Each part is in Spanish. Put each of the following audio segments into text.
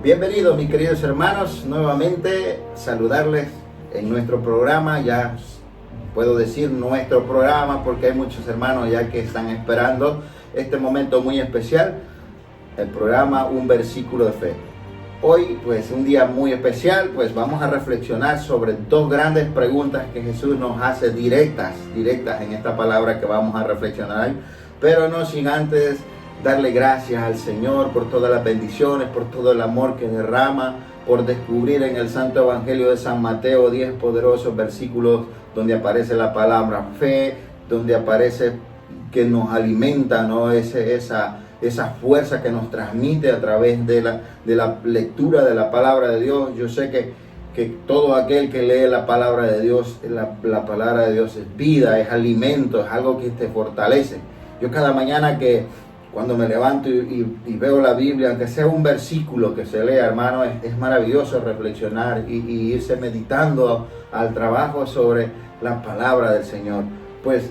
Bienvenidos mis queridos hermanos, nuevamente saludarles en nuestro programa. Ya puedo decir nuestro programa porque hay muchos hermanos ya que están esperando este momento muy especial, el programa Un Versículo de Fe. Hoy pues un día muy especial, pues vamos a reflexionar sobre dos grandes preguntas que Jesús nos hace directas en esta palabra que vamos a reflexionar, pero no sin antes darle gracias al Señor por todas las bendiciones, por todo el amor que derrama, por descubrir en el Santo Evangelio de San Mateo 10 poderosos versículos donde aparece la palabra fe, donde aparece que nos alimenta, ¿no? Esa fuerza que nos transmite a través de la lectura de la palabra de Dios. Yo sé que todo aquel que lee la palabra de Dios, la palabra de Dios es vida, es alimento, es algo que te fortalece. Yo cada mañana cuando me levanto y veo la Biblia, aunque sea un versículo que se lea, hermano, es maravilloso reflexionar y irse meditando al trabajo sobre la palabra del Señor. Pues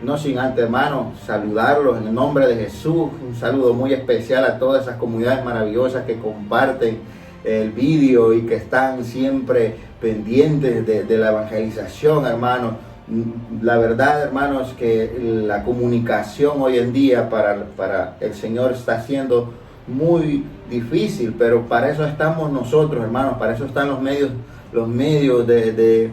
no sin antes, hermano, saludarlos en el nombre de Jesús. Un saludo muy especial a todas esas comunidades maravillosas que comparten el vídeo y que están siempre pendientes de la evangelización, hermano. La verdad, hermanos, que la comunicación hoy en día para el Señor está siendo muy difícil, pero para eso estamos nosotros, hermanos, para eso están los medios de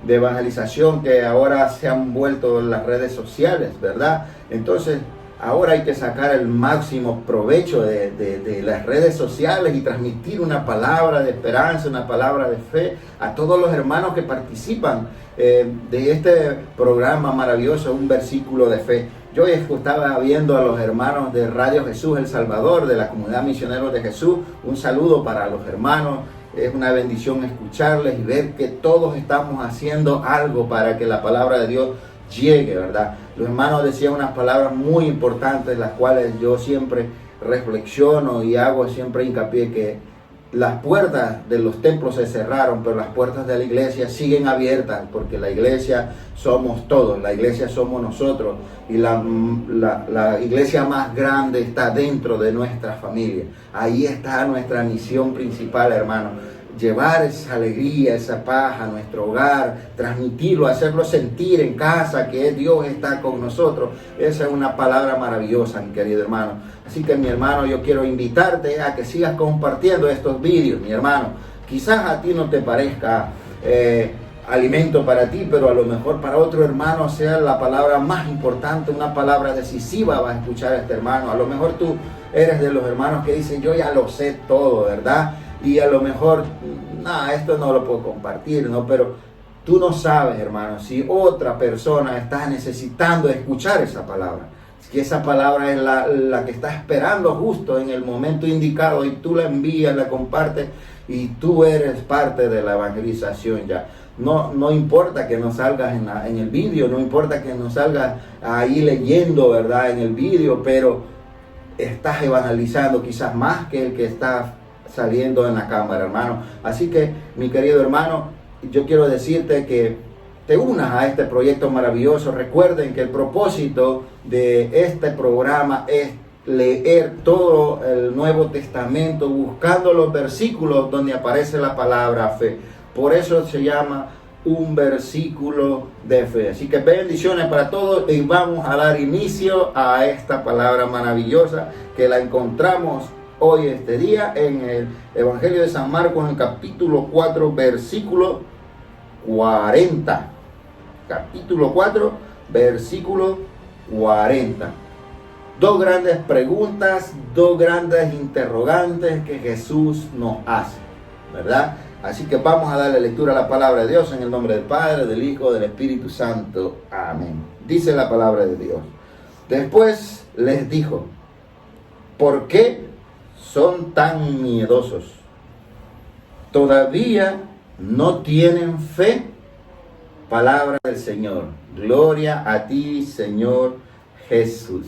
evangelización que ahora se han vuelto las redes sociales, ¿verdad? Entonces, ahora hay que sacar el máximo provecho de las redes sociales y transmitir una palabra de esperanza, una palabra de fe a todos los hermanos que participan de este programa maravilloso, Un Versículo de Fe. Yo estaba viendo a los hermanos de Radio Jesús El Salvador, de la comunidad Misioneros de Jesús. Un saludo para los hermanos. Es una bendición escucharles y ver que todos estamos haciendo algo para que la palabra de Dios llegue, ¿verdad? Los hermanos decían unas palabras muy importantes, las cuales yo siempre reflexiono y hago siempre hincapié, que las puertas de los templos se cerraron, pero las puertas de la iglesia siguen abiertas, porque la iglesia somos todos, la iglesia somos nosotros, y la iglesia más grande está dentro de nuestra familia. Ahí está nuestra misión principal, hermano. Llevar esa alegría, esa paz a nuestro hogar, transmitirlo, hacerlo sentir en casa que Dios está con nosotros. Esa es una palabra maravillosa, mi querido hermano. Así que, mi hermano, yo quiero invitarte a que sigas compartiendo estos vídeos, mi hermano. Quizás a ti no te parezca alimento para ti, pero a lo mejor para otro hermano sea la palabra más importante, una palabra decisiva va a escuchar a este hermano. A lo mejor tú eres de los hermanos que dicen, yo ya lo sé todo, ¿verdad? Y a lo mejor, esto no lo puedo compartir, ¿no? Pero tú no sabes, hermano, si otra persona está necesitando escuchar esa palabra. Que esa palabra es la que está esperando justo en el momento indicado y tú la envías, la compartes y tú eres parte de la evangelización ya. No importa que no salgas en el vídeo, no importa que no salgas ahí leyendo, ¿verdad? En el vídeo, pero estás evangelizando quizás más que el que está saliendo en la cámara, hermano. Así que, mi querido hermano, yo quiero decirte que te unas a este proyecto maravilloso. Recuerden que el propósito de este programa es leer todo el Nuevo Testamento, buscando los versículos donde aparece la palabra fe. Por eso se llama Un Versículo de Fe. Así que bendiciones para todos y vamos a dar inicio a esta palabra maravillosa que la encontramos hoy, este día, en el Evangelio de San Marcos, en el capítulo 4, versículo 40. Capítulo 4, versículo 40. Dos grandes preguntas, dos grandes interrogantes que Jesús nos hace, ¿verdad? Así que vamos a darle lectura a la palabra de Dios en el nombre del Padre, del Hijo, del Espíritu Santo. Amén. Dice la palabra de Dios. Después les dijo, ¿por qué son tan miedosos? ¿Todavía no tienen fe? Palabra del Señor. Gloria a ti, Señor Jesús.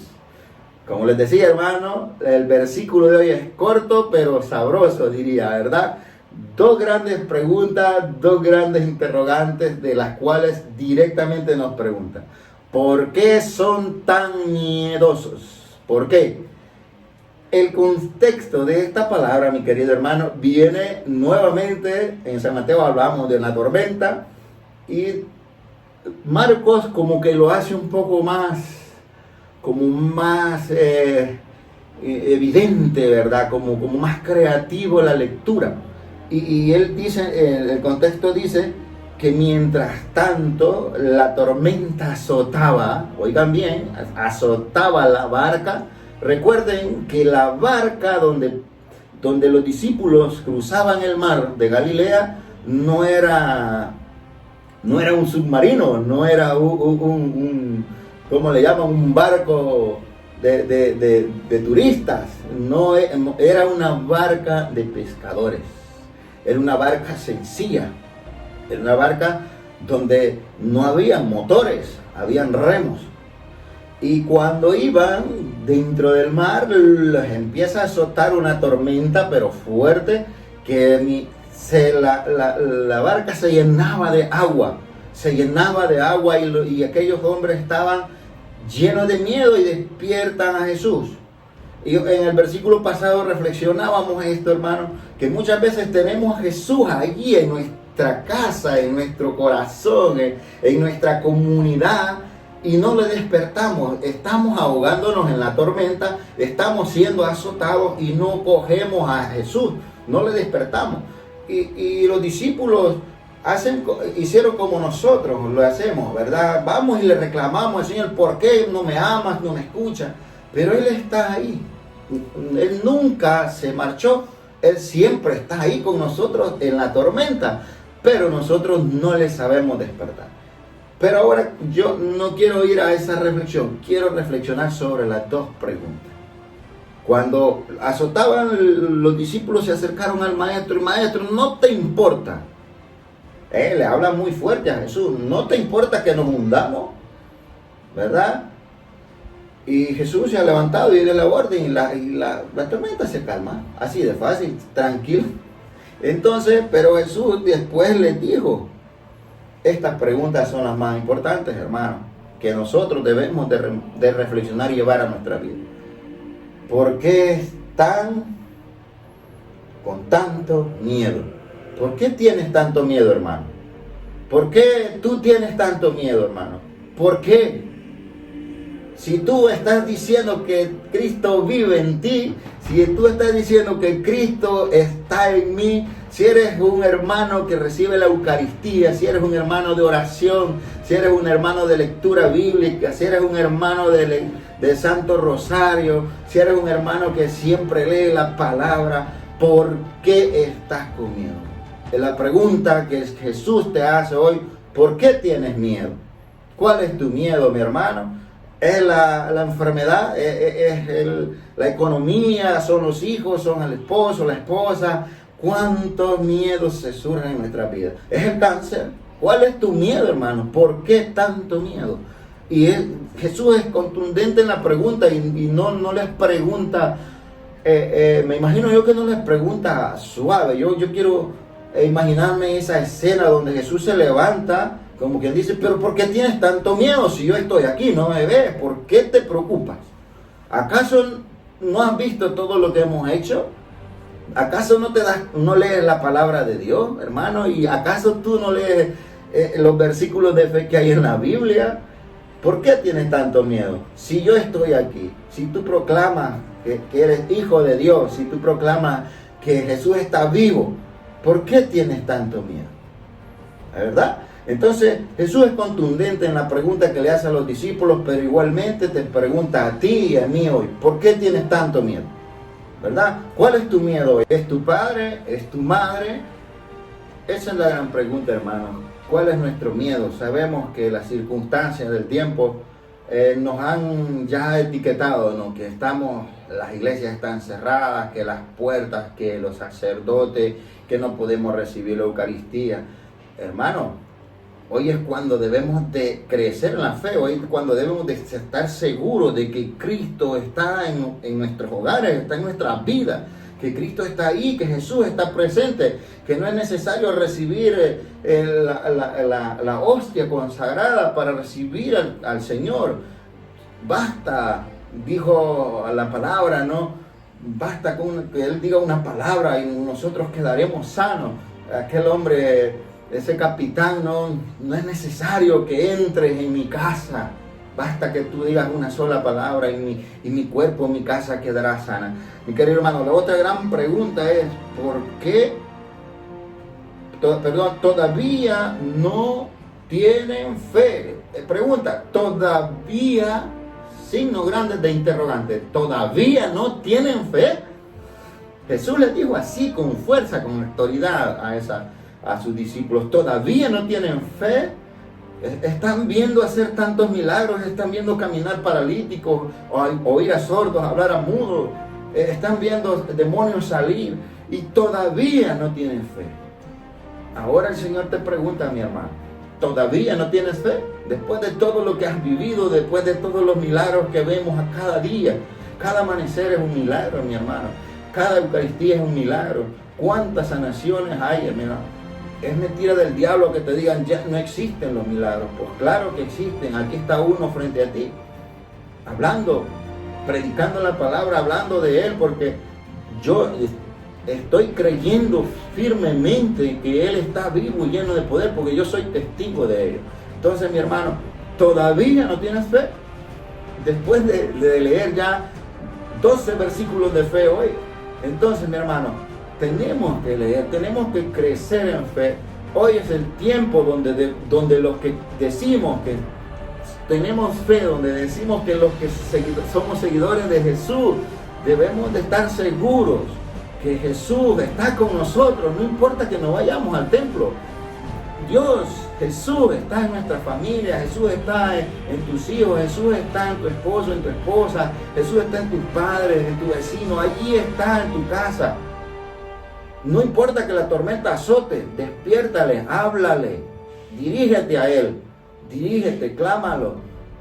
Como les decía, hermano, el versículo de hoy es corto, pero sabroso, diría, ¿verdad? Dos grandes preguntas, dos grandes interrogantes, de las cuales directamente nos preguntan: ¿por qué son tan miedosos? ¿Por qué? el contexto de esta palabra, mi querido hermano, viene nuevamente, en San Mateo hablamos de una tormenta, y Marcos como que lo hace un poco más, como más evidente, ¿verdad? Como más creativo la lectura. Y él dice, el contexto dice que mientras tanto la tormenta azotaba, oigan bien, azotaba la barca. Recuerden que la barca donde los discípulos cruzaban el mar de Galilea no era un submarino, no era ¿cómo le llaman? Un barco de turistas, no era una barca de pescadores, era una barca sencilla, era una barca donde no había motores, habían remos. Y cuando iban dentro del mar, les empieza a azotar una tormenta, pero fuerte, que la barca se llenaba de agua, y aquellos hombres estaban llenos de miedo y despiertan a Jesús. Y en el versículo pasado reflexionábamos esto, hermano, que muchas veces tenemos a Jesús allí en nuestra casa, en nuestro corazón, en nuestra comunidad, y no le despertamos, estamos ahogándonos en la tormenta, estamos siendo azotados y no cogemos a Jesús, no le despertamos. Y los discípulos hicieron como nosotros lo hacemos, ¿verdad? Vamos y le reclamamos al Señor, ¿por qué no me amas, no me escuchas? Pero Él está ahí, Él nunca se marchó, Él siempre está ahí con nosotros en la tormenta, pero nosotros no le sabemos despertar. Pero ahora yo no quiero ir a esa reflexión, quiero reflexionar sobre las dos preguntas. Cuando azotaban, los discípulos se acercaron al maestro, y maestro, ¿no te importa? Le habla muy fuerte a Jesús, ¿no te importa que nos hundamos? ¿Verdad? Y Jesús se ha levantado y dio la orden y la tormenta se calma, así de fácil, tranquilo. Entonces, pero Jesús después les dijo, estas preguntas son las más importantes, hermano, que nosotros debemos de reflexionar y llevar a nuestra vida. ¿Por qué están con tanto miedo? ¿Por qué tienes tanto miedo, hermano? ¿Por qué tú tienes tanto miedo, hermano? ¿Por qué? Si tú estás diciendo que Cristo vive en ti, si tú estás diciendo que Cristo está en mí, si eres un hermano que recibe la Eucaristía, si eres un hermano de oración, si eres un hermano de lectura bíblica, si eres un hermano de Santo Rosario, si eres un hermano que siempre lee la palabra, ¿por qué estás con miedo? La pregunta que Jesús te hace hoy, ¿por qué tienes miedo? ¿Cuál es tu miedo, mi hermano? ¿Es la enfermedad? ¿Es la economía? ¿Son los hijos? ¿Son el esposo, la esposa? ¿Cuántos miedos se surgen en nuestra vida? ¿Es el cáncer? ¿Cuál es tu miedo, hermano? ¿Por qué tanto miedo? Y Jesús es contundente en la pregunta y no les pregunta, me imagino yo que no les pregunta suave. Yo quiero imaginarme esa escena donde Jesús se levanta, como quien dice, pero ¿por qué tienes tanto miedo si yo estoy aquí, no me ves? ¿Por qué te preocupas? ¿Acaso no has visto todo lo que hemos hecho? ¿Acaso no lees la palabra de Dios, hermano? ¿Y acaso tú no lees los versículos de fe que hay en la Biblia? ¿Por qué tienes tanto miedo? Si yo estoy aquí, si tú proclamas que eres hijo de Dios, si tú proclamas que Jesús está vivo, ¿por qué tienes tanto miedo? ¿Verdad? Entonces Jesús es contundente en la pregunta que le hace a los discípulos, pero igualmente te pregunta a ti y a mí hoy, ¿por qué tienes tanto miedo? ¿Verdad? ¿Cuál es tu miedo? ¿Es tu padre? ¿Es tu madre? Esa es la gran pregunta, hermano. ¿Cuál es nuestro miedo? Sabemos que las circunstancias del tiempo nos han ya etiquetado, ¿no? Que las iglesias están cerradas, que las puertas, que los sacerdotes, que no podemos recibir la Eucaristía. Hermano, hoy es cuando debemos de crecer en la fe, hoy es cuando debemos de estar seguros de que Cristo está en nuestros hogares, está en nuestras vidas, que Cristo está ahí, que Jesús está presente, que no es necesario recibir la hostia consagrada para recibir al Señor. Basta, dijo la palabra, ¿no? basta con que Él diga una palabra y nosotros quedaremos sanos. Aquel hombre, ese capitán, no es necesario que entres en mi casa. Basta que tú digas una sola palabra y mi cuerpo, mi casa quedará sana. Mi querido hermano, la otra gran pregunta es, ¿por qué todavía no tienen fe? Pregunta, todavía, signos grandes de interrogante, ¿todavía no tienen fe? Jesús les dijo así, con fuerza, con autoridad a sus discípulos, ¿todavía no tienen fe? Están viendo hacer tantos milagros, están viendo caminar paralíticos, oír a sordos, hablar a mudos, están viendo demonios salir y todavía no tienen fe. Ahora el Señor te pregunta, mi hermano, ¿todavía no tienes fe? Después de todo lo que has vivido, después de todos los milagros que vemos a cada día, cada amanecer es un milagro, mi hermano, cada Eucaristía es un milagro. ¿Cuántas sanaciones hay, hermano? Es mentira del diablo que te digan ya no existen los milagros. Pues claro que existen. Aquí está uno frente a ti, hablando, predicando la palabra, hablando de Él, porque yo estoy creyendo firmemente que Él está vivo y lleno de poder, porque yo soy testigo de ello. Entonces, mi hermano, ¿todavía no tienes fe? Después de leer ya 12 versículos de fe hoy, entonces, mi hermano, tenemos que leer, tenemos que crecer en fe. Hoy es el tiempo donde los que decimos que tenemos fe, donde decimos que los que somos seguidores de Jesús, debemos de estar seguros que Jesús está con nosotros, no importa que no vayamos al templo. Jesús está en nuestra familia, Jesús está en tus hijos, Jesús está en tu esposo, en tu esposa, Jesús está en tus padres, en tu vecino, allí está en tu casa. No importa que la tormenta azote, despiértale, háblale, dirígete a Él, clámalo.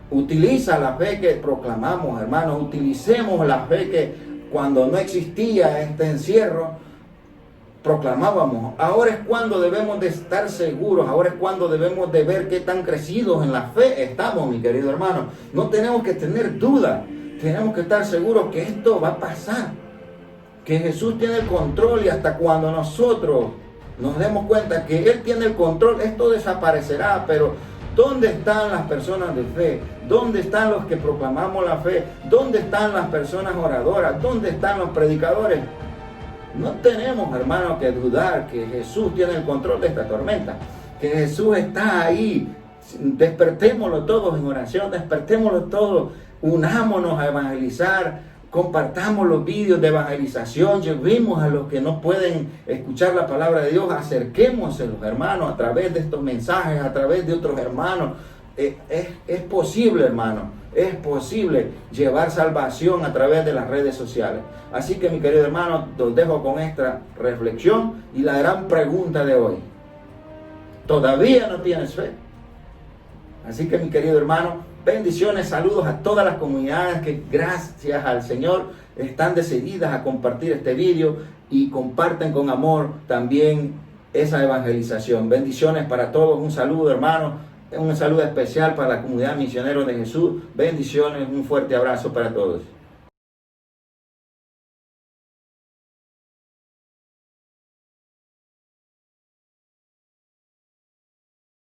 Utiliza la fe que proclamamos, hermanos, utilicemos la fe que cuando no existía este encierro, proclamábamos. Ahora es cuando debemos de estar seguros, ahora es cuando debemos de ver qué tan crecidos en la fe estamos, mi querido hermano. No tenemos que tener duda, tenemos que estar seguros que esto va a pasar, que Jesús tiene el control y hasta cuando nosotros nos demos cuenta que Él tiene el control, esto desaparecerá. Pero ¿dónde están las personas de fe? ¿Dónde están los que proclamamos la fe? ¿Dónde están las personas oradoras? ¿Dónde están los predicadores? No tenemos, hermanos, que dudar que Jesús tiene el control de esta tormenta, que Jesús está ahí. Despertémoslo todos en oración, despertémoslo todos, unámonos a evangelizar. Compartamos los vídeos de evangelización, llevemos a los que no pueden escuchar la palabra de Dios, acerquémoselos, hermanos, a través de estos mensajes, a través de otros hermanos. Es posible, hermano, es posible llevar salvación a través de las redes sociales. Así que, mi querido hermano, los dejo con esta reflexión y la gran pregunta de hoy: ¿todavía no tienes fe? Así que, mi querido hermano, bendiciones, saludos a todas las comunidades que gracias al Señor están decididas a compartir este vídeo y comparten con amor también esa evangelización. Bendiciones para todos, un saludo, hermano, un saludo especial para la comunidad misionero de Jesús. Bendiciones, un fuerte abrazo para todos.